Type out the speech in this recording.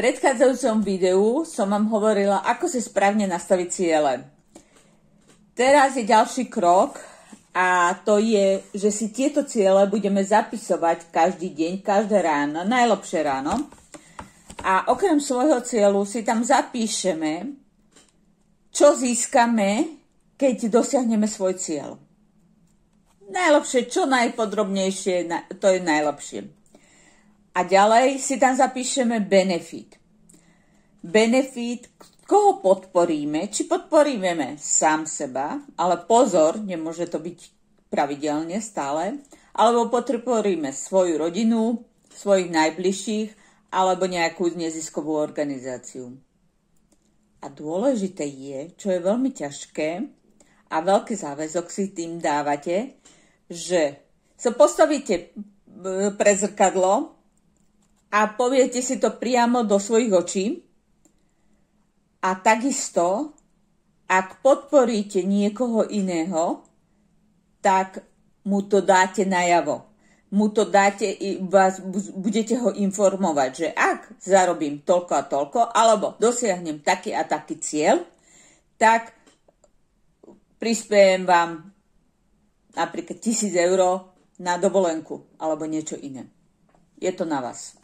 predchádzajúcom videu som vám hovorila, ako si správne nastaviť ciele. Teraz je ďalší krok a to je, že si tieto ciele budeme zapisovať každý deň, každé ráno, najlepšie ráno. A okrem svojho cieľu si tam zapíšeme, čo získame, keď dosiahneme svoj cieľ. Najlepšie, čo najpodrobnejšie, to je najlepšie. A ďalej si tam zapíšeme benefit. Benefit, koho podporíme, či podporíme sám seba, ale pozor, nemôže to byť pravidelne stále, alebo podporíme svoju rodinu, svojich najbližších, alebo nejakú neziskovú organizáciu. A dôležité je, čo je veľmi ťažké a veľký záväzok si tým dávate, že sa postavíte pre zrkadlo a poviete si to priamo do svojich očí a takisto, ak podporíte niekoho iného, tak mu to dáte najavo. Mu to dáte, budete ho informovať, že ak zarobím toľko a toľko, alebo dosiahnem taký a taký cieľ, tak prispiejem vám napríklad 1000 eur na dovolenku, alebo niečo iné. Je to na vás.